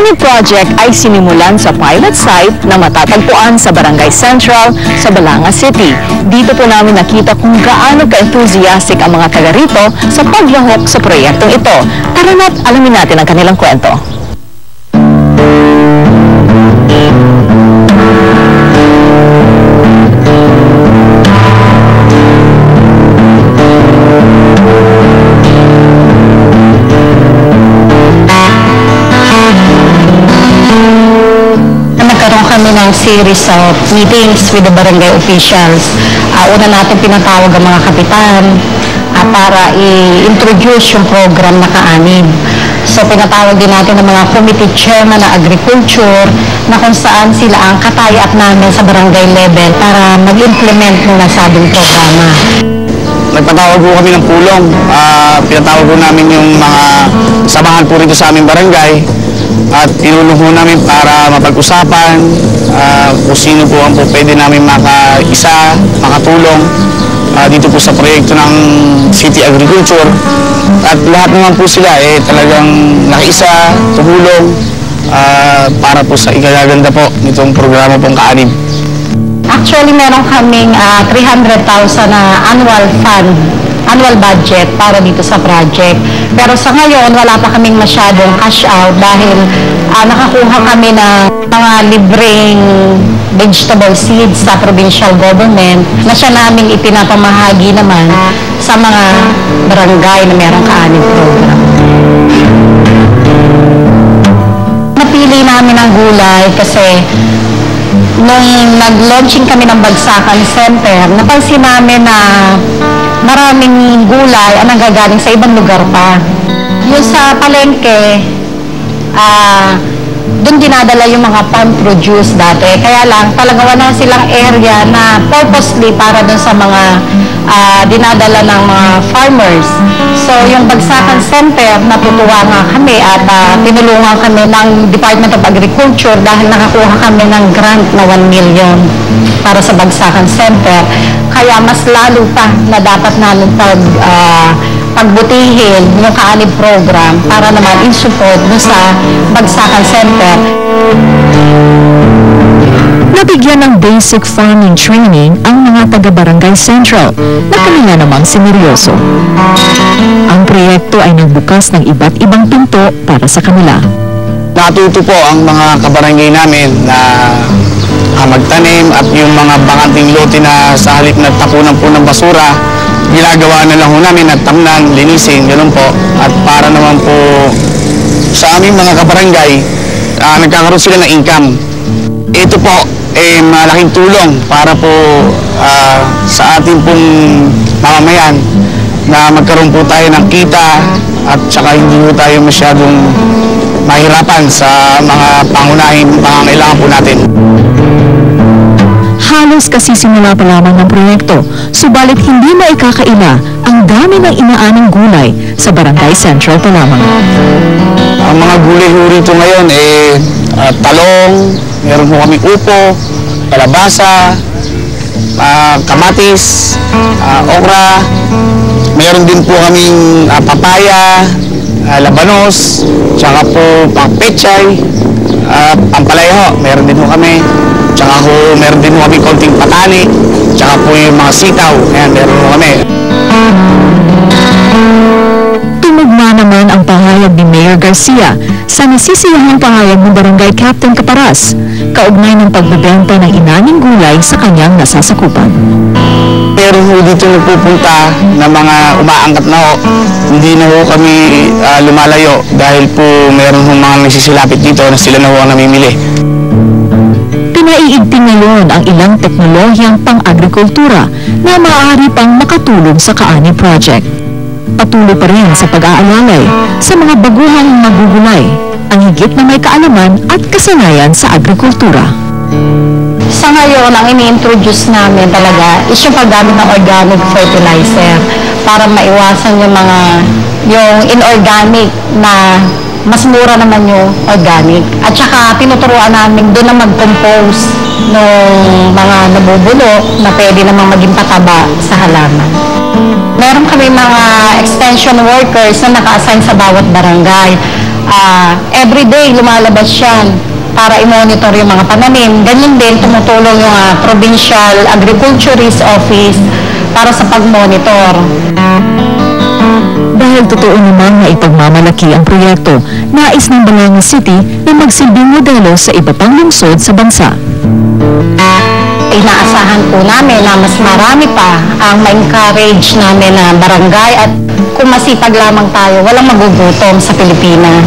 Kaani Project ay sinimulan sa pilot site na matatagpuan sa Barangay Central sa Balanga City. Dito po namin nakita kung gaano ka-enthusiastic ang mga taga rito sa paglahok sa proyektong ito. Tara na't alamin natin ang kanilang kwento. Series of meetings with the barangay officials. Una natin pinatawag ang mga kapitan para i-introduce yung program na Kaanib. So pinatawag din natin ang mga committee chairman na agriculture na kung saan sila ang katayat namin sa barangay level para mag-implement ng nasabing programa. Nagpatawag po kami ng pulong. Pinatawag po namin yung mga samahan po rito sa aming barangay at tinulong po namin para mapag-usapan kung sino po ang pwede namin makaisa, makatulong dito po sa proyekto ng City Agriculture. At lahat naman po sila talagang nakiisa, tumulong para po sa ikagaganda po nitong programa pong Kaanib. Actually, meron kaming 300,000 na annual budget para dito sa project. Pero sa ngayon, wala pa kaming masyadong cash out dahil nakakuha kami ng mga libreng vegetable seeds sa provincial government na siya namin ipinapamahagi naman sa mga barangay na merong Kaanib program. Napili namin ang gulay kasi nung nag-launching kami ng Bagsakan Center, napansin namin na maraming gulay ang nanggagaling sa ibang lugar pa. Yung sa palengke, doon dinadala yung mga farm produce dati. Kaya lang, talaga wala silang area na purposely para doon sa mga dinadala ng mga farmers. So, yung Bagsakan Center, natutuwa nga kami at tinulungan kami ng Department of Agriculture dahil nakakuha kami ng grant na 1 million para sa Bagsakan Center. Kaya mas lalo pa na dapat namin pagbutihin yung Kaanib program para naman in-support dun sa Bagsakan Center. Nabigyan ng basic farming training ang mga taga-Barangay Central na kanila namang sineryoso. Ang proyekto ay nagbukas ng iba't ibang pinto para sa kanila. Natuto po ang mga kabarangay namin na magtanim at yung mga bakanting lote na sa halip na tapunan po ng basura, ginagawa na lang ho namin at tamnan, linisin, ganoon po. At para naman po sa aming mga kabarangay, nagkakaroon sila ng income. Ito po malaking tulong para po sa ating pong mamamayan na magkaroon po tayo ng kita at saka hindi po tayo masyadong mahirapan sa mga pangunahing pangangailangan po natin. Halos kasisimula pa lamang ng proyekto, subalit hindi maikakaila ang dami ng inaaning gulay sa Barangay Central pa lamang. Ang mga gulay ho rito ngayon talong, meron po kami upo, kalabasa, kamatis, okra, meron din po kaming papaya, labanos, tsaka po pang-pechay, pampalaya ho, meron din po kami. Tsaka po, meron din po kami konting patani, tsaka po yung mga sitaw, ayan, meron po kami. Tumugma naman ang pahayag ni Mayor Garcia sa nasisiyahang pahayag ng Barangay Captain Caparas, kaugnay ng pagbebenta ng inaming gulay sa kanyang nasasakupan. Meron po dito nagpupunta na mga umaangkat na ho, hindi na ho kami lumalayo dahil po meron po mga nagsisilapit dito na sila na ho ang namimili. Pinaiigting ngayon ang ilang teknolohiyang pang-agrikultura na maaari pang makatulong sa Kaanib Project. Patuloy pa rin sa pag-aalalay sa mga baguhang magugulay, ang higit na may kaalaman at kasanayan sa agrikultura. Sa ngayon, ang ini-introduce namin talaga is yung paggamit ng organic fertilizer para maiwasan yung inorganic na mas mura naman yung organic. At saka tinuturuan namin doon na mag-compose ng mga nabubulo na pwede namang maging pataba sa halaman. Meron kami mga extension workers na naka-assign sa bawat barangay. everyday lumalabas yan para i-monitor yung mga pananim. Ganyan din, tumutulong yung Provincial Agriculturist Office para sa pag-monitor. Dahil totoo namang na ipagmamalaki ang proyekto, nais ng Balanga City na magsilbing modelo sa iba pang lungsod sa bansa. Inaasahan po namin na mas marami pa ang ma-encourage namin na barangay at kung masipag lamang tayo, walang magugutom sa Pilipinas.